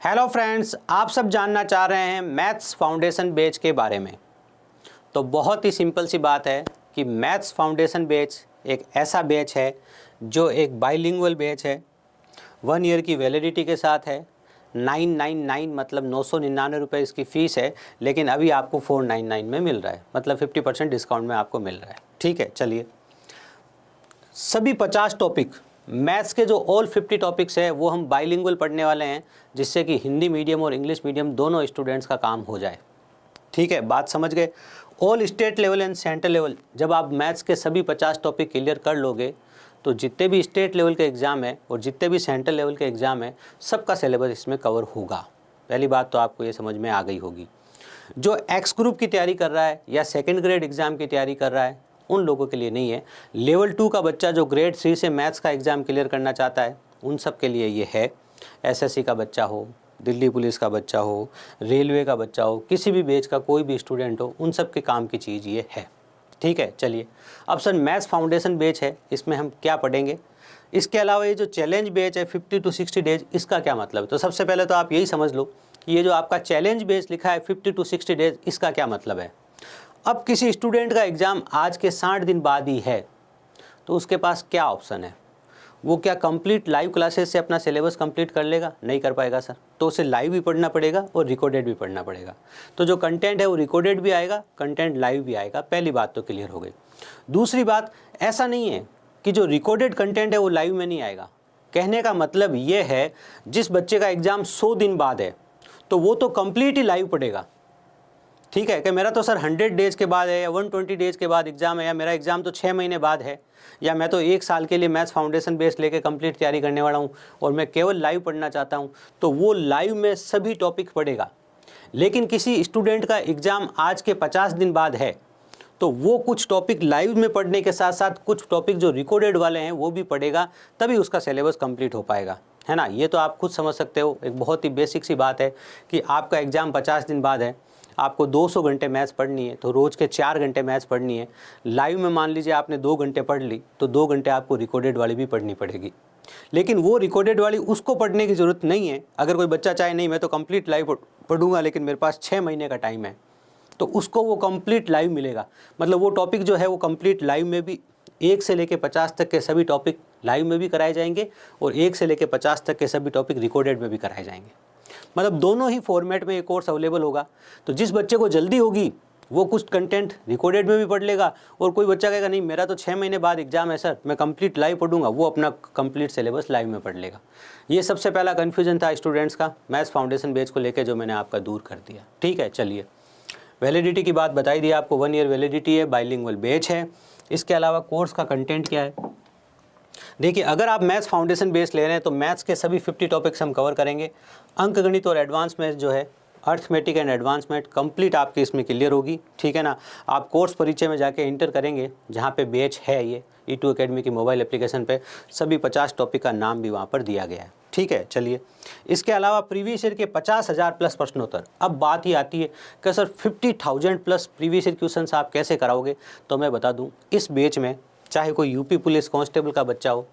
Hello friends, आप सब जानना चाह रहे हैं मैथ्स फाउंडेशन बैच के बारे में। तो बहुत ही सिंपल सी बात है कि मैथ्स फाउंडेशन बैच एक ऐसा बैच है जो एक बाइलिंगुअल बैच है, 1 ईयर की वैलिडिटी के साथ है। 999 मतलब 999 रुपये इसकी फ़ीस है, लेकिन अभी आपको 499 में मिल रहा है, मतलब 50% डिस्काउंट में आपको मिल रहा है। ठीक है, चलिए सभी 50 टॉपिक मैथ्स के जो ऑल 50 टॉपिक्स है वो हम बाइलिंगुअल पढ़ने वाले हैं, जिससे कि हिंदी मीडियम और इंग्लिश मीडियम दोनों स्टूडेंट्स का काम हो जाए। ठीक है, बात समझ गए। All state level and central level, जब आप मैथ्स के सभी 50 टॉपिक क्लियर कर लोगे तो जितने भी स्टेट लेवल के एग्ज़ाम है और जितने भी सेंट्रल लेवल के एग्ज़ाम है सबका सिलेबस इसमें कवर होगा। पहली बात तो आपको ये समझ में आ गई होगी। जो एक्स ग्रुप की तैयारी कर रहा है या सेकेंड ग्रेड एग्ज़ाम की तैयारी कर रहा है उन लोगों के लिए नहीं है। लेवल 2 का बच्चा जो ग्रेड 3 से मैथ्स का एग्ज़ाम क्लियर करना चाहता है उन सब के लिए ये है। एसएससी का बच्चा हो, दिल्ली पुलिस का बच्चा हो, रेलवे का बच्चा हो, किसी भी बैच का कोई भी स्टूडेंट हो, उन सब के काम की चीज़ ये है। ठीक है, चलिए अब सर मैथ्स फाउंडेशन बैच है, इसमें हम क्या पढ़ेंगे। इसके अलावा ये जो चैलेंज बैच है 50 to 60 डेज, इसका क्या मतलब है। तो सबसे पहले तो आप यही समझ लो कि ये जो आपका चैलेंज बैच लिखा है 50 to 60 डेज, इसका क्या मतलब है। अब किसी स्टूडेंट का एग्ज़ाम आज के 60 दिन बाद ही है तो उसके पास क्या ऑप्शन है। वो क्या कंप्लीट लाइव क्लासेस से अपना सिलेबस कंप्लीट कर लेगा? नहीं कर पाएगा सर। तो उसे लाइव भी पढ़ना पड़ेगा और रिकॉर्डेड भी पढ़ना पड़ेगा। तो जो कंटेंट है वो रिकॉर्डेड भी आएगा, कंटेंट लाइव भी आएगा। पहली बात तो क्लियर हो गई। दूसरी बात, ऐसा नहीं है कि जो रिकॉर्डेड कंटेंट है वो लाइव में नहीं आएगा। कहने का मतलब ये है जिस बच्चे का एग्ज़ाम 100 दिन बाद है तो वो तो कंप्लीट ही लाइव पढ़ेगा। ठीक है कि मेरा तो सर 100 डेज़ के बाद है या 120 डेज़ के बाद एग्ज़ाम है, या मेरा एग्ज़ाम तो 6 महीने बाद है, या मैं तो 1 साल के लिए मैथ्स फाउंडेशन बेस लेके कंप्लीट तैयारी करने वाला हूँ और मैं केवल लाइव पढ़ना चाहता हूँ, तो वो लाइव में सभी टॉपिक पढ़ेगा। लेकिन किसी स्टूडेंट का एग्ज़ाम आज के 50 दिन बाद है तो वो कुछ टॉपिक लाइव में पढ़ने के साथ साथ कुछ टॉपिक जो रिकॉर्डेड वाले हैं वो भी पढ़ेगा, तभी उसका सिलेबस कंप्लीट हो पाएगा, है ना। ये तो आप खुद समझ सकते हो, एक बहुत ही बेसिक सी बात है कि आपका एग्ज़ाम 50 दिन बाद है, आपको 200 घंटे मैथ्स पढ़नी है तो रोज़ के 4 घंटे मैथ्स पढ़नी है। लाइव में मान लीजिए आपने 2 घंटे पढ़ ली तो 2 घंटे आपको रिकॉर्डेड वाली भी पढ़नी पड़ेगी। लेकिन वो रिकॉर्डेड वाली उसको पढ़ने की ज़रूरत नहीं है। अगर कोई बच्चा चाहे नहीं मैं तो कंप्लीट लाइव पढ़ूंगा लेकिन मेरे पास 6 महीने का टाइम है, तो उसको वो कंप्लीट लाइव मिलेगा। मतलब वो टॉपिक जो है वो कंप्लीट लाइव में भी 1 से लेकर 50 तक के सभी टॉपिक लाइव में भी कराए जाएंगे और 1 से लेकर 50 तक के सभी टॉपिक रिकॉर्डेड में भी कराए जाएंगे। मतलब दोनों ही फॉर्मेट में ये कोर्स अवेलेबल होगा। तो जिस बच्चे को जल्दी होगी वो कुछ कंटेंट रिकॉर्डेड में भी पढ़ लेगा, और कोई बच्चा कहेगा नहीं मेरा तो 6 महीने बाद एग्जाम है सर, मैं कंप्लीट लाइव पढ़ूंगा, वो अपना कंप्लीट सिलेबस लाइव में पढ़ लेगा। ये सबसे पहला कन्फ्यूजन था स्टूडेंट्स का मैथ्स फाउंडेशन बैच को लेकर, जो मैंने आपका दूर कर दिया। ठीक है, चलिए वैलिडिटी की बात बताई दी आपको, 1 ईयर वैलिडिटी है, बाइलिंगुअल बैच है। इसके अलावा कोर्स का कंटेंट क्या है। देखिए अगर आप मैथ्स फाउंडेशन बेस ले रहे हैं तो मैथ्स के सभी 50 टॉपिक्स हम कवर करेंगे। अंक गणित और एडवांस मैथ्स जो है, arithmetic and advance math complete आपकी इसमें क्लियर होगी। ठीक है ना। आप कोर्स परिचय में जाके इंटर करेंगे जहाँ पे बैच है, ये E2 अकेडमी की मोबाइल एप्लीकेशन पे सभी 50 टॉपिक का नाम भी वहाँ पर दिया गया है। ठीक है, चलिए इसके अलावा प्रीवियस ईयर के 50,000 प्लस प्रश्नोत्तर। अब बात ही आती है कि sir 50,000 plus previous year questions आप कैसे कराओगे। तो मैं बता दूं, इस बैच में चाहे कोई यूपी पुलिस कांस्टेबल का बच्चा हो,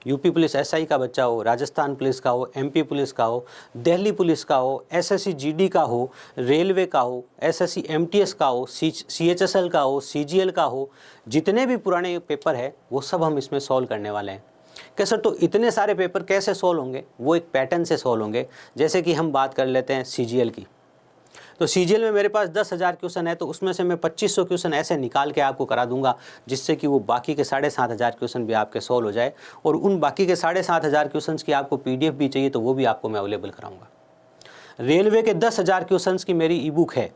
यूपी पुलिस एसआई का बच्चा हो, राजस्थान पुलिस का हो, एमपी पुलिस का हो, दिल्ली पुलिस का हो, एसएससी जीडी का हो, रेलवे का हो, एसएससी एमटीएस का हो, सीएचएसएल का हो, सीजीएल का हो, जितने भी पुराने पेपर है वो सब हम इसमें सॉल्व करने वाले हैं। कि सर तो इतने सारे पेपर कैसे सॉल्व होंगे। वो एक पैटर्न से सॉल्व होंगे। जैसे कि हम बात कर लेते हैं सीजीएल की, तो सीजीएल में मेरे पास 10,000 क्वेश्चन है, तो उसमें से मैं 2500 क्वेश्चन ऐसे निकाल के आपको करा दूंगा जिससे कि वो बाकी के 7,500 क्वेश्चन भी आपके सॉल्व हो जाए। और उन बाकी के 7,500 क्वेश्चन की आपको पीडीएफ भी चाहिए तो वो भी आपको मैं अवेलेबल कराऊंगा। रेलवे के 10,000 क्वेश्चन की मेरी ई बुक है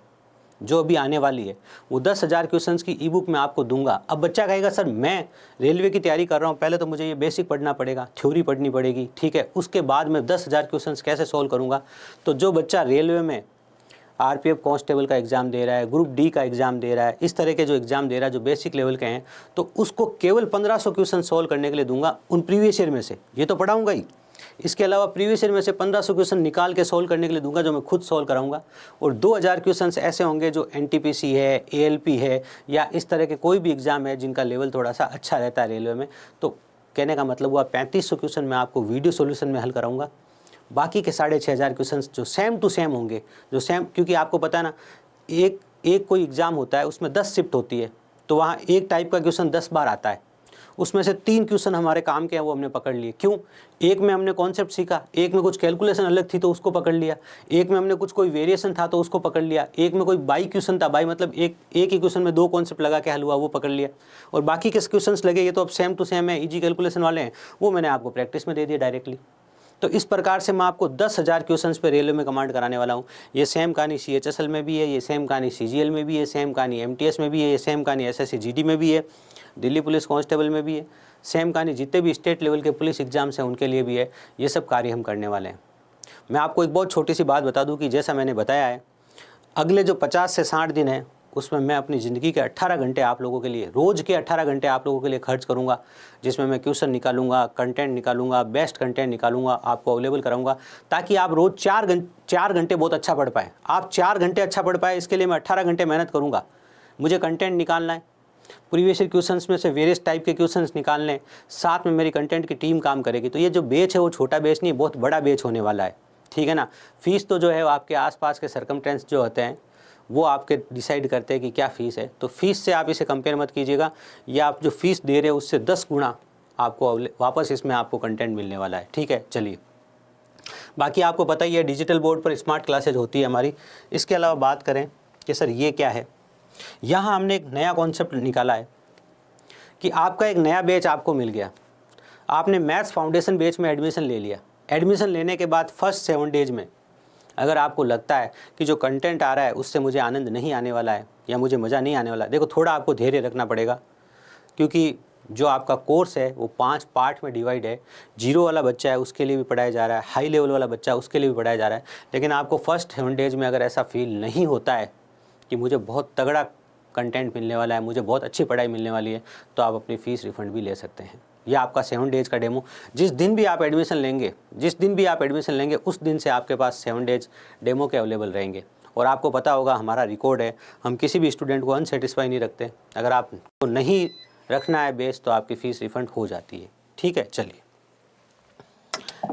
जो अभी आने वाली है, वो 10,000 क्वेश्चंस की ई बुक मैं आपको दूंगा। अब बच्चा कहेगा सर मैं रेलवे की तैयारी कर रहा हूँ, पहले तो मुझे ये बेसिक पढ़ना पड़ेगा, थ्योरी पढ़नी पड़ेगी, ठीक है, उसके बाद मैं 10,000 क्वेश्चंस कैसे सॉल्व करूँगा। तो जो बच्चा रेलवे में आरपीएफ कांस्टेबल का एग्ज़ाम दे रहा है, ग्रुप डी का एग्ज़ाम दे रहा है, इस तरह के जो एग्ज़ाम दे रहा है जो बेसिक लेवल के हैं, तो उसको केवल 1500 क्वेश्चन सॉल्व करने के लिए दूंगा उन प्रीवियस ईयर में से। ये तो पढ़ाऊंगा ही, इसके अलावा प्रीवियस ईयर में से 1500 क्वेश्चन निकाल के सॉल्व करने के लिए दूंगा जो मैं खुद सॉल्व कराऊंगा। और 2000 क्वेश्चन ऐसे होंगे जो एनटीपीसी है, एएलपी है, या इस तरह के कोई भी एग्ज़ाम है जिनका लेवल थोड़ा सा अच्छा रहता है रेलवे में। तो कहने का मतलब हुआ 3500 क्वेश्चन मैं आपको वीडियो सोल्यूशन में हल कराऊंगा। बाकी के 6,500 क्वेश्चंस जो सेम टू सेम होंगे, जो सेम, क्योंकि आपको पता है ना, एक कोई एग्ज़ाम होता है उसमें 10 शिफ्ट होती है, तो वहाँ एक टाइप का क्वेश्चन 10 बार आता है। उसमें से 3 क्वेश्चन हमारे काम के हैं, वो हमने पकड़ लिए। क्यों? एक में हमने कॉन्सेप्ट सीखा, एक में कुछ कैलकुलेशन अलग थी तो उसको पकड़ लिया, एक में हमने कुछ कोई वेरिएशन था तो उसको पकड़ लिया, एक में कोई बाई क्वेश्चन था, बाई मतलब एक ही क्वेश्चन में 2 कॉन्सेप्ट लगा के हल हुआ, वो पकड़ लिया। और बाकी के क्वेश्चंस लगे ये तो अब सेम टू सेम है, इजी कैलकुलेशन वाले हैं, वो मैंने आपको प्रैक्टिस में दे दिया डायरेक्टली। तो इस प्रकार से मैं आपको 10,000 क्वेश्चंस पे रेलवे में कमांड कराने वाला हूँ। ये सेम कहानी CHSL में भी है, ये सेम कहानी CGL में भी है, सेम कहानी MTS में भी है, ये सेम कहानी SSC GD में भी है, दिल्ली पुलिस कांस्टेबल में भी है, सेम कहानी जितने भी स्टेट लेवल के पुलिस एग्जाम्स हैं उनके लिए भी है। ये सब कार्य हम करने वाले हैं। मैं आपको एक बहुत छोटी सी बात बता दूं कि जैसा मैंने बताया है, अगले जो 50 से 60 दिन है उसमें मैं अपनी ज़िंदगी के 18 घंटे आप लोगों के लिए, रोज़ के 18 घंटे आप लोगों के लिए खर्च करूंगा, जिसमें मैं क्वेश्चन निकालूंगा, कंटेंट निकालूंगा, बेस्ट कंटेंट निकालूंगा, आपको अवेलेबल कराऊंगा, ताकि आप रोज़ 4 घंटे बहुत अच्छा पढ़ पाएँ। आप 4 घंटे अच्छा पढ़ पाए, इसके लिए मैं 18 घंटे मेहनत करूँगा। मुझे कंटेंट निकालना है, प्रीवियस ईयर क्वेश्चंस में से वेरियस टाइप के क्वेश्चंस निकालने, साथ में मेरी कंटेंट की टीम काम करेगी। तो ये जो बैच है वो छोटा बैच नहीं, बहुत बड़ा बैच होने वाला है, ठीक है ना। फीस तो जो है आपके आसपास के सर्कमटेंस जो होते हैं वो आपके डिसाइड करते हैं कि क्या फ़ीस है। तो फीस से आप इसे कंपेयर मत कीजिएगा, या आप जो फ़ीस दे रहे हो उससे 10 गुना आपको वापस इसमें आपको कंटेंट मिलने वाला है, ठीक है। चलिए, बाकी आपको पता ही है डिजिटल बोर्ड पर स्मार्ट क्लासेज होती है हमारी। इसके अलावा बात करें कि सर ये क्या है, यहाँ हमने एक नया कॉन्सेप्ट निकाला है कि आपका एक नया बैच आपको मिल गया। आपने मैथ्स फाउंडेशन बैच में एडमिशन ले लिया। एडमिशन लेने के बाद फर्स्ट 7 डेज में अगर आपको लगता है कि जो कंटेंट आ रहा है उससे मुझे आनंद नहीं आने वाला है या मुझे मज़ा नहीं आने वाला है, देखो थोड़ा आपको धैर्य रखना पड़ेगा, क्योंकि जो आपका कोर्स है वो 5 पार्ट में डिवाइड है। 0 वाला बच्चा है उसके लिए भी पढ़ाया जा रहा है, हाई लेवल वाला बच्चा है उसके लिए भी पढ़ाया जा रहा है। लेकिन आपको फर्स्ट 7 डेज में अगर ऐसा फील नहीं होता है कि मुझे बहुत तगड़ा कंटेंट मिलने वाला है, मुझे बहुत अच्छी पढ़ाई मिलने वाली है, तो आप अपनी फ़ीस रिफ़ंड भी ले सकते हैं। यह आपका 7 डेज का डेमो, जिस दिन भी आप एडमिशन लेंगे उस दिन से आपके पास 7 डेज डेमो के अवेलेबल रहेंगे। और आपको पता होगा हमारा रिकॉर्ड है, हम किसी भी स्टूडेंट को अनसेटिस्फाई नहीं रखते। अगर आपको नहीं रखना है बेस तो आपकी फ़ीस रिफ़ंड हो जाती है, ठीक है। चलिए,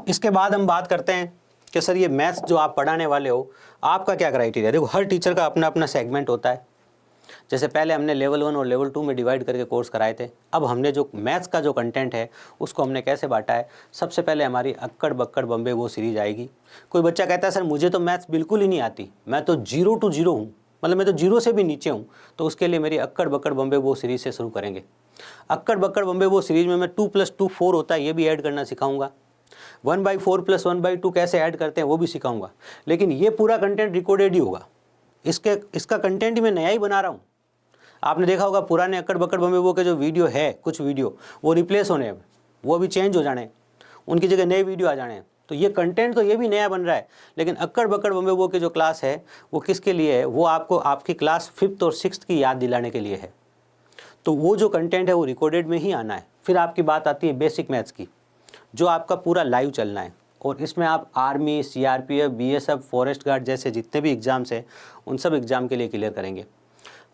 इसके बाद हम बात करते हैं कि सर ये मैथ्स जो आप पढ़ाने वाले हो आपका क्या क्राइटेरिया। देखो हर टीचर का अपना अपना सेगमेंट होता है। जैसे पहले हमने लेवल 1 और लेवल 2 में डिवाइड करके कोर्स कराए थे, अब हमने जो मैथ्स का जो कंटेंट है उसको हमने कैसे बांटा है। सबसे पहले हमारी अक्कड़ बक्कड़ बम्बे वो सीरीज आएगी। कोई बच्चा कहता है सर मुझे तो मैथ्स बिल्कुल ही नहीं आती, मैं तो 0 to 0 हूँ, मतलब मैं तो 0 से भी नीचे हूँ, तो उसके लिए मेरी अक्कड़ बक्कड़ बम्बे वो सीरीज से शुरू करेंगे। अक्कड़ बक्कड़ बम्बे वो सीरीज में मैं 2 + 2 4 होता है ये भी ऐड करना सिखाऊंगा। 1/4 + 1/2 कैसे ऐड करते हैं वो भी सिखाऊंगा। लेकिन ये पूरा कंटेंट रिकॉर्डेड ही होगा, इसका कंटेंट ही मैं नया ही बना रहा हूँ। आपने देखा होगा पुराने अक्कड़ बक्कड़ बम्बे वो के जो वीडियो है, कुछ वीडियो वो रिप्लेस होने हैं, वो भी चेंज हो जाने, उनकी जगह नए वीडियो आ जाने। तो ये कंटेंट तो ये भी नया बन रहा है। लेकिन अक्कड़ बक्कड़ बम्बे वो की जो क्लास है वो किसके लिए है, वो आपको आपकी क्लास 5th और 6th की याद दिलाने के लिए है। तो वो जो कंटेंट है वो रिकॉर्डेड में ही आना है। फिर आपकी बात आती है बेसिक मैथ्स की, जो आपका पूरा लाइव चलना है। और इसमें आप army, CRPF, BSF, forest guard जैसे जितने भी एग्ज़ाम्स हैं उन सब एग्ज़ाम के लिए क्लियर करेंगे।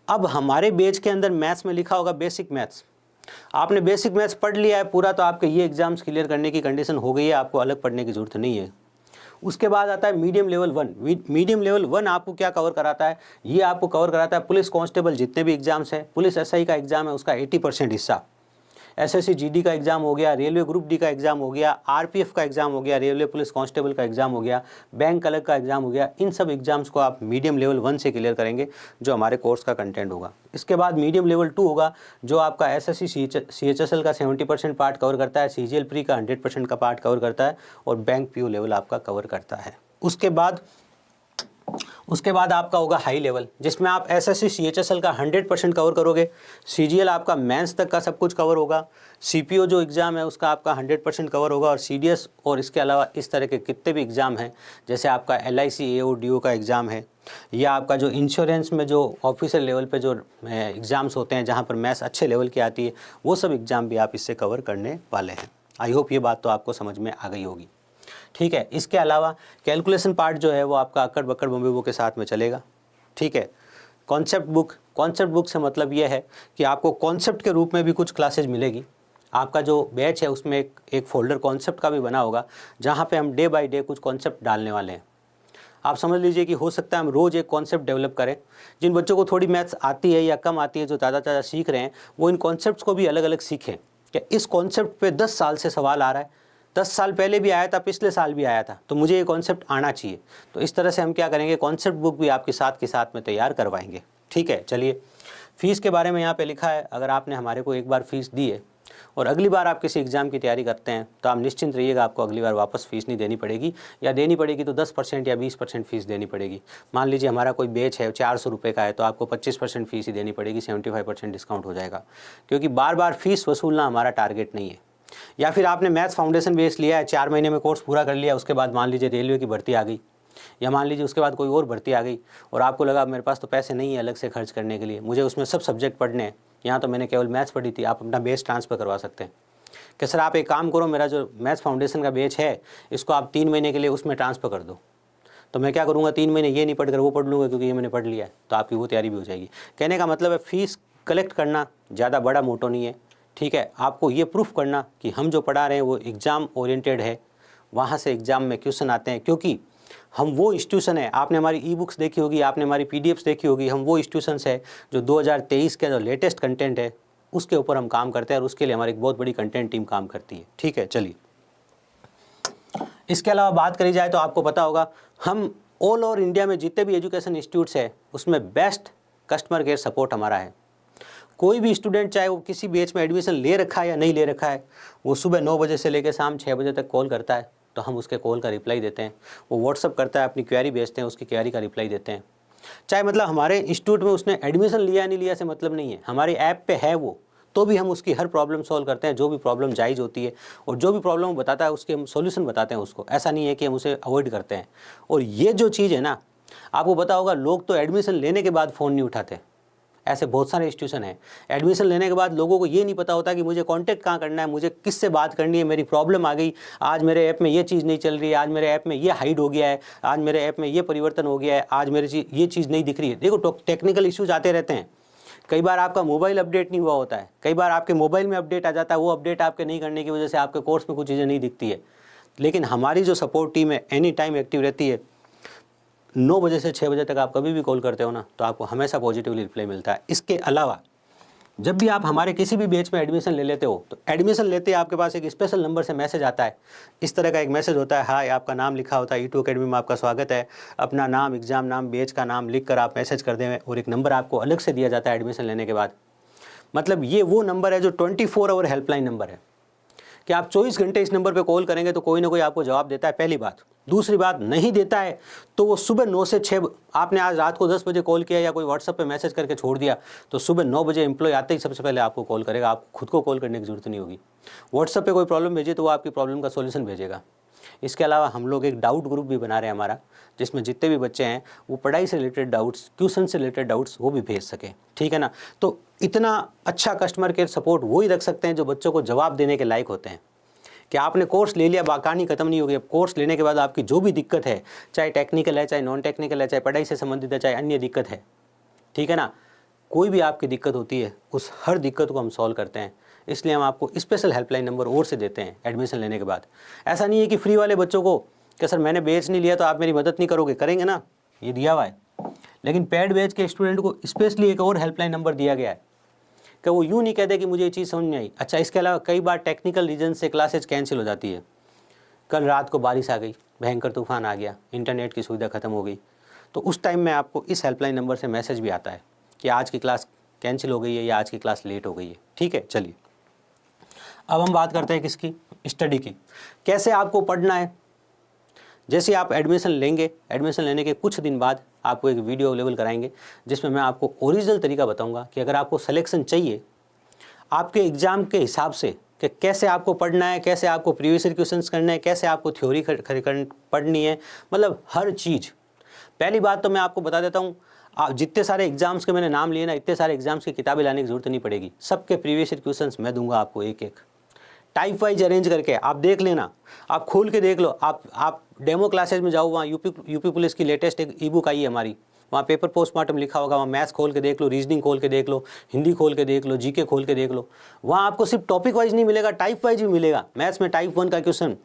अब हमारे बैच के अंदर मैथ्स में लिखा होगा बेसिक मैथ्स। आपने बेसिक मैथ्स पढ़ लिया है पूरा, तो आपके ये एग्ज़ाम्स क्लियर करने की कंडीशन हो गई है, आपको अलग पढ़ने की ज़रूरत नहीं है। उसके बाद आता है मीडियम लेवल 1। मीडियम लेवल 1 आपको क्या कवर कराता है, ये आपको कवर कराता है पुलिस कांस्टेबल जितने भी एग्ज़ाम्स हैं, पुलिस SI का एग्ज़ाम है उसका 80% हिस्सा, SSC GD का एग्ज़ाम हो गया, रेलवे ग्रुप D का एग्ज़ाम हो गया, RPF का एग्ज़ाम हो गया, रेलवे पुलिस कांस्टेबल का एग्ज़ाम हो गया, बैंक क्लर्क का एग्ज़ाम हो गया। इन सब एग्ज़ाम्स को आप मीडियम लेवल 1 से क्लियर करेंगे, जो हमारे कोर्स का कंटेंट होगा। इसके बाद मीडियम लेवल 2 होगा, जो आपका SSC CHSL का 70% पार्ट कवर करता है, CGL प्री का 100% का पार्ट कवर करता है, और बैंक PO लेवल आपका कवर करता है। उसके बाद आपका होगा हाई लेवल, जिसमें आप SSC CHSL का 100% कवर करोगे, CGL आपका मेंस तक का सब कुछ कवर होगा, CPO जो एग्ज़ाम है उसका आपका 100% कवर होगा, और CDS और इसके अलावा इस तरह के कितने भी एग्ज़ाम हैं, जैसे आपका LIC AO DO का एग्ज़ाम है, या आपका जो इंश्योरेंस में जो ऑफिसर लेवल पे जो एग्ज़ाम्स होते हैं जहाँ पर मैथ्स अच्छे लेवल की आती है, वो सब एग्ज़ाम भी आप इससे कवर करने वाले हैं। आई होप ये बात तो आपको समझ में आ गई होगी, ठीक है। इसके अलावा कैलकुलेशन पार्ट जो है वो आपका अक्कड़ बक्कड़ बम्बे वो के साथ में चलेगा, ठीक है। कॉन्सेप्ट बुक से मतलब ये है कि आपको कॉन्सेप्ट के रूप में भी कुछ क्लासेज मिलेगी। आपका जो बैच है उसमें एक फ़ोल्डर कॉन्सेप्ट का भी बना होगा, जहाँ पे हम डे बाय डे कुछ कॉन्सेप्ट डालने वाले हैं। आप समझ लीजिए कि हो सकता है हम रोज़ एक कॉन्सेप्ट डेवलप करें। जिन बच्चों को थोड़ी मैथ्स आती है या कम आती है, जो ज़्यादा सीख रहे हैं, वो इन कॉन्सेप्ट्स को भी अलग अलग सीखें। क्या इस कॉन्सेप्ट पे 10 साल से सवाल आ रहा है, 10 साल पहले भी आया था, पिछले साल भी आया था, तो मुझे ये कॉन्सेप्ट आना चाहिए। तो इस तरह से हम क्या करेंगे, कॉन्सेप्ट बुक भी आपके साथ के साथ में तैयार करवाएंगे। ठीक है, चलिए फ़ीस के बारे में यहाँ पे लिखा है। अगर आपने हमारे को एक बार फ़ीस दी है और अगली बार आप किसी एग्ज़ाम की तैयारी करते हैं, तो आप निश्चिंत रहिएगा, आपको अगली बार वापस फ़ीस नहीं देनी पड़ेगी, या देनी पड़ेगी तो 10% या 20% फ़ीस देनी पड़ेगी। मान लीजिए हमारा कोई बैच है 400 रुपये का है, तो आपको 25% फ़ीस ही देनी पड़ेगी, 75% डिस्काउंट हो जाएगा, क्योंकि बार बार फ़ीस वसूलना हमारा टारगेट नहीं है। या फिर आपने मैथ्स फाउंडेशन बेस लिया है, 4 महीने में कोर्स पूरा कर लिया, उसके बाद मान लीजिए रेलवे की भर्ती आ गई, या मान लीजिए उसके बाद कोई और भर्ती आ गई, और आपको लगा मेरे पास तो पैसे नहीं है अलग से खर्च करने के लिए, मुझे उसमें सब सब्जेक्ट पढ़ने हैं, यहाँ तो मैंने केवल मैथ्स पढ़ी थी। आप अपना बेस ट्रांसफ़र करवा सकते हैं कि सर आप एक काम करो, मेरा जो मैथ्स फाउंडेशन का बैच है इसको आप 3 महीने के लिए उसमें ट्रांसफ़र कर दो। तो मैं क्या करूँगा, 3 महीने ये नहीं पढ़ कर वो पढ़ लूँगा, क्योंकि ये मैंने पढ़ लिया है, तो आपकी वो तैयारी भी हो जाएगी। कहने का मतलब है फ़ीस कलेक्ट करना ज़्यादा बड़ा मोटो नहीं है। ठीक है, आपको ये प्रूफ करना कि हम जो पढ़ा रहे हैं वो एग्ज़ाम ओरिएंटेड है, वहाँ से एग्ज़ाम में क्वेश्चन आते हैं, क्योंकि हम वो इंस्टीट्यूशन है, आपने हमारी ई बुक्स देखी होगी, आपने हमारी पीडीएफ्स देखी होगी, हम वो इंस्टीट्यूशंस है जो 2023 का जो लेटेस्ट कंटेंट है उसके ऊपर हम काम करते हैं, और उसके लिए हमारी एक बहुत बड़ी कंटेंट टीम काम करती है। ठीक है, चलिए इसके अलावा बात करी जाए तो आपको पता होगा हम ऑल ओवर इंडिया में जितने भी एजुकेशन इंस्टीट्यूट्स है उसमें बेस्ट कस्टमर केयर सपोर्ट हमारा है। कोई भी स्टूडेंट चाहे वो किसी बैच में एडमिशन ले रखा है या नहीं ले रखा है, वो सुबह 9 बजे से लेकर शाम 6 बजे तक कॉल करता है, तो हम उसके कॉल का रिप्लाई देते हैं। वो व्हाट्सअप करता है, अपनी क्वेरी भेजते हैं, उसकी क्वेरी का रिप्लाई देते हैं। चाहे मतलब हमारे इंस्टीट्यूट में उसने एडमिशन लिया नहीं लिया से मतलब नहीं है, हमारी ऐप पे है वो, तो भी हम उसकी हर प्रॉब्लम सॉल्व करते हैं, जो भी प्रॉब्लम जायज़ होती है, और जो भी प्रॉब्लम वो बताता है उसके हम सॉल्यूशन बताते हैं उसको। ऐसा नहीं है कि हम उसे अवॉइड करते हैं। और ये जो चीज़ है ना, आपको पता होगा लोग तो एडमिशन लेने के बाद फ़ोन नहीं उठाते, ऐसे बहुत सारे इंस्टीट्यूशन हैं। एडमिशन लेने के बाद लोगों को ये नहीं पता होता कि मुझे कांटेक्ट कहाँ करना है, मुझे किससे बात करनी है, मेरी प्रॉब्लम आ गई, आज मेरे ऐप में ये चीज़ नहीं चल रही है, आज मेरे ऐप में ये हाइड हो गया है, आज मेरे ऐप में ये परिवर्तन हो गया है, आज मेरी ये चीज़ नहीं दिख रही है। देखो टेक्निकल इश्यूज आते रहते हैं। कई बार आपका मोबाइल अपडेट नहीं हुआ होता है, कई बार आपके मोबाइल में अपडेट आ जाता है, वो अपडेट आपके नहीं करने की वजह से आपके कोर्स में कुछ चीज़ें नहीं दिखती है। लेकिन हमारी जो सपोर्ट टीम है एनी टाइम एक्टिव रहती है। 9 बजे से 6 बजे तक आप कभी भी कॉल करते हो ना, तो आपको हमेशा पॉजिटिवली रिप्लाई मिलता है। इसके अलावा जब भी आप हमारे किसी भी बैच में एडमिशन ले लेते हो, तो एडमिशन लेते आपके पास एक स्पेशल नंबर से मैसेज आता है। इस तरह का एक मैसेज होता है, हाय, आपका नाम लिखा होता है, E2 अकेडमी में आपका स्वागत है, अपना नाम, एग्ज़ाम नाम, बैच का नाम लिख कर आप मैसेज कर दें, और एक नंबर आपको अलग से दिया जाता है एडमिशन लेने के बाद। मतलब ये वो नंबर है जो 24 आवर हेल्पलाइन नंबर है, कि आप 24 घंटे इस नंबर पे कॉल करेंगे तो कोई ना कोई आपको जवाब देता है, पहली बात। दूसरी बात, नहीं देता है तो वो सुबह 9 से 6, आपने आज रात को 10 बजे कॉल किया या कोई व्हाट्सएप पे मैसेज करके छोड़ दिया, तो सुबह 9 बजे एम्प्लॉय आते ही सबसे पहले आपको कॉल करेगा। आप खुद को कॉल करने की ज़रूरत नहीं होगी। व्हाट्सएप पे कोई प्रॉब्लम भेजे तो वो आपकी प्रॉब्लम का सॉल्यूशन भेजेगा। इसके अलावा हम लोग एक डाउट ग्रुप भी बना रहे हैं हमारा, जिसमें जितने भी बच्चे हैं वो पढ़ाई से रिलेटेड डाउट्स, ट्यूशन से रिलेटेड डाउट्स वो भी भेज सकें। ठीक है ना। तो इतना अच्छा कस्टमर केयर सपोर्ट वो ही रख सकते हैं जो बच्चों को जवाब देने के लायक होते हैं। कि आपने कोर्स ले लिया, कहानी खत्म नहीं होगी। अब कोर्स लेने के बाद आपकी जो भी दिक्कत है, चाहे टेक्निकल है, चाहे नॉन टेक्निकल है, चाहे पढ़ाई से संबंधित है, चाहे अन्य दिक्कत है, ठीक है ना, कोई भी आपकी दिक्कत होती है, उस हर दिक्कत को हम सॉल्व करते हैं। इसलिए हम आपको स्पेशल हेल्पलाइन नंबर और से देते हैं एडमिशन लेने के बाद। ऐसा नहीं है कि फ्री वाले बच्चों को कि सर मैंने बैच नहीं लिया तो आप मेरी मदद नहीं करोगे, करेंगे ना, ये दिया हुआ है। लेकिन पेड बैच के स्टूडेंट को स्पेशली एक और हेल्पलाइन नंबर दिया गया है कि वो यूँ नहीं कहते कि मुझे ये चीज़ समझ नहीं आई। अच्छा, इसके अलावा कई बार टेक्निकल रीजन से क्लासेज कैंसिल हो जाती है। कल रात को बारिश आ गई, भयंकर तूफान आ गया, इंटरनेट की सुविधा ख़त्म हो गई, तो उस टाइम में आपको इस हेल्पलाइन नंबर से मैसेज भी आता है कि आज की क्लास कैंसिल हो गई है या आज की क्लास लेट हो गई है। ठीक है, चलिए अब हम बात करते हैं किसकी, स्टडी की। कैसे आपको पढ़ना है। जैसे आप एडमिशन लेंगे, एडमिशन लेने के कुछ दिन बाद आपको एक वीडियो अवेलेबल कराएंगे जिसमें मैं आपको ओरिजिनल तरीका बताऊंगा कि अगर आपको सिलेक्शन चाहिए आपके एग्ज़ाम के हिसाब से कि कैसे आपको पढ़ना है, कैसे आपको प्रीवियस ईयर क्वेश्चंस करने हैं, कैसे आपको थ्योरी पढ़नी है, मतलब हर चीज़। पहली बात तो मैं आपको बता देता हूँ, आप जितने सारे एग्जाम्स के मैंने नाम लिए ना, इतने सारे एग्जाम्स की किताबें लाने की जरूरत नहीं पड़ेगी। सबके प्रीवियस ईयर क्वेश्चंस मैं दूंगा आपको एक एक टाइप वाइज अरेंज करके। आप देख लेना, आप खोल के देख लो। आप डेमो क्लासेज में जाओ, वहाँ यूपी पुलिस की लेटेस्ट एक ई बुक आई है हमारी, वहाँ पेपर पोस्टमार्टम लिखा होगा, वहाँ मैथ्स खोल के देख लो, रीजनिंग खोल के देख लो, हिंदी खोल के देख लो, जीके खोल के देख लो। वहाँ आपको सिर्फ टॉपिक वाइज नहीं मिलेगा, टाइप वाइज भी मिलेगा। मैथ्स में टाइप 1 का क्वेश्चन,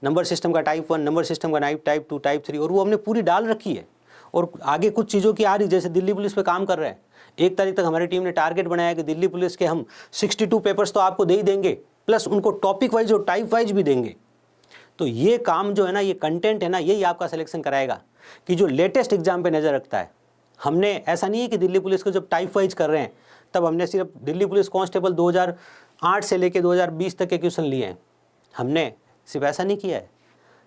नंबर सिस्टम का टाइप 1, नंबर सिस्टम का टाइप 2, टाइप 3, और वो हमने पूरी डाल रखी है। और आगे कुछ चीज़ों की आ रही, जैसे दिल्ली पुलिस पे काम कर रहे हैं। 1 तारीख तक हमारी टीम ने टारगेट बनाया कि दिल्ली पुलिस के हम 62 पेपर्स तो आपको दे ही देंगे, प्लस उनको टॉपिक वाइज और टाइप वाइज भी देंगे। तो ये काम जो है ना, ये कंटेंट है ना, यही आपका सिलेक्शन कराएगा कि जो लेटेस्ट एग्जाम पे नज़र रखता है। हमने ऐसा नहीं है कि दिल्ली पुलिस को जब टाइप वाइज कर रहे हैं तब हमने सिर्फ दिल्ली पुलिस कांस्टेबल 2008 से लेकर 2020 तक के क्वेश्चन लिए हैं। हमने सिर्फ ऐसा नहीं किया है,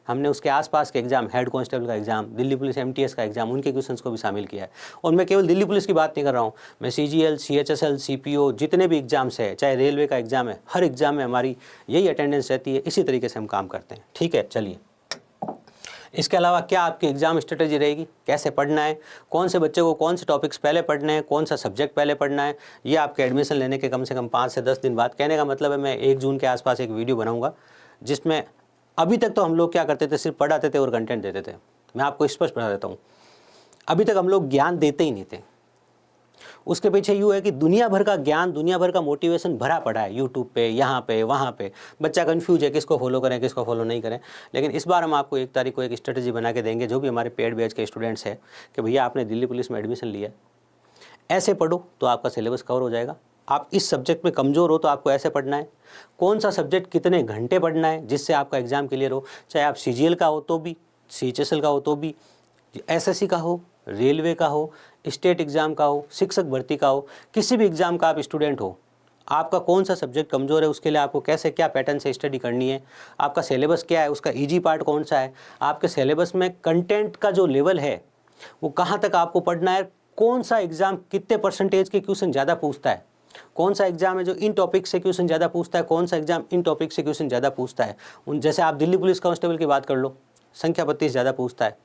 हमने उसके आसपास के एग्जाम, हेड कांस्टेबल का एग्जाम, दिल्ली पुलिस MTS का एग्जाम, उनके क्वेश्चंस को भी शामिल किया है। और मैं केवल दिल्ली पुलिस की बात नहीं कर रहा हूँ, मैं CGL, CHSL, CPO, जितने भी एग्जाम्स है, चाहे रेलवे का एग्जाम है, हर एग्जाम में हमारी यही अटेंडेंस रहती है। इसी तरीके से हम काम करते हैं। ठीक है, चलिए। इसके अलावा क्या आपकी एग्जाम स्ट्रेटेजी रहेगी, कैसे पढ़ना है, कौन से बच्चे को कौन से टॉपिक्स पहले पढ़ने हैं, कौन सा सब्जेक्ट पहले पढ़ना है, ये आपके एडमिशन लेने के कम से कम 5 से 10 दिन बाद। कहने का मतलब है मैं 1 जून के आसपास एक वीडियो बनाऊंगा, जिसमें अभी तक तो हम लोग क्या करते थे, सिर्फ पढ़ाते थे और कंटेंट देते थे। मैं आपको स्पष्ट बता देता हूँ, अभी तक हम लोग ज्ञान देते ही नहीं थे। उसके पीछे यूँ है कि दुनिया भर का ज्ञान, दुनिया भर का मोटिवेशन भरा पड़ा है यूट्यूब पे, यहाँ पे, वहाँ पे। बच्चा कन्फ्यूज है किसको फॉलो करें, किसको फॉलो नहीं करें। लेकिन इस बार हम आपको 1 तारीख को एक स्ट्रेटेजी बना के देंगे, जो भी हमारे पेड बैच के स्टूडेंट्स हैं, कि भैया आपने दिल्ली पुलिस में एडमिशन लिया, ऐसे पढ़ो तो आपका सिलेबस कवर हो जाएगा। आप इस सब्जेक्ट में कमज़ोर हो तो आपको ऐसे पढ़ना है। कौन सा सब्जेक्ट कितने घंटे पढ़ना है जिससे आपका एग्ज़ाम क्लियर हो, चाहे आप CGL का हो तो भी, CHSL का हो तो भी, SSC का हो, रेलवे का हो, स्टेट एग्ज़ाम का हो, शिक्षक भर्ती का हो, किसी भी एग्ज़ाम का आप स्टूडेंट हो, आपका कौन सा सब्जेक्ट कमज़ोर है, उसके लिए आपको कैसे क्या पैटर्न से स्टडी करनी है, आपका सिलेबस क्या है, उसका ईजी पार्ट कौन सा है, आपके सिलेबस में कंटेंट का जो लेवल है वो कहाँ तक आपको पढ़ना है, कौन सा एग्ज़ाम कितने परसेंटेज के क्वेश्चन ज़्यादा पूछता है, कौन सा एग्जाम है जो इन टॉपिक से क्वेश्चन ज़्यादा पूछता है, कौन सा एग्जाम इन टॉपिक से क्वेश्चन ज़्यादा पूछता है। उन जैसे आप दिल्ली पुलिस कांस्टेबल की बात कर लो, संख्या 32 ज़्यादा पूछता है।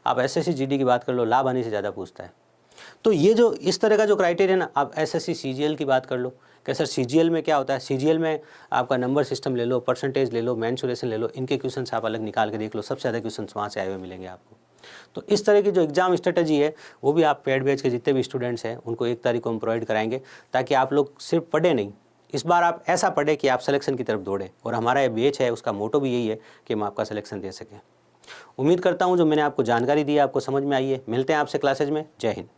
आप SSC GD की बात कर लो, लाभ हानि से ज़्यादा पूछता है। तो ये जो इस तरह का जो क्राइटेरिया ना, आप SSC CGL की बात कर लो कि सर CGL में क्या होता है, CGL में आपका नंबर सिस्टम ले लो, परसेंटेज ले लो, मेंसुरेशन ले लो, इनके क्वेश्चन आप अलग निकाल के देख लो, सबसे ज़्यादा क्वेश्चन वहाँ से आए हुए मिलेंगे आपको। तो इस तरह की जो एग्जाम स्ट्रेटजी है वो भी आप पेड बैच के जितने भी स्टूडेंट्स हैं उनको 1 तारीख को हम प्रोवाइड कराएंगे, ताकि आप लोग सिर्फ पढ़े नहीं, इस बार आप ऐसा पढ़े कि आप सिलेक्शन की तरफ दौड़े। और हमारा ये बैच है, उसका मोटो भी यही है कि हम आपका सिलेक्शन दे सकें। उम्मीद करता हूँ जो मैंने आपको जानकारी दी है आपको समझ में आई है। मिलते हैं आपसे क्लासेज में। जय हिंद।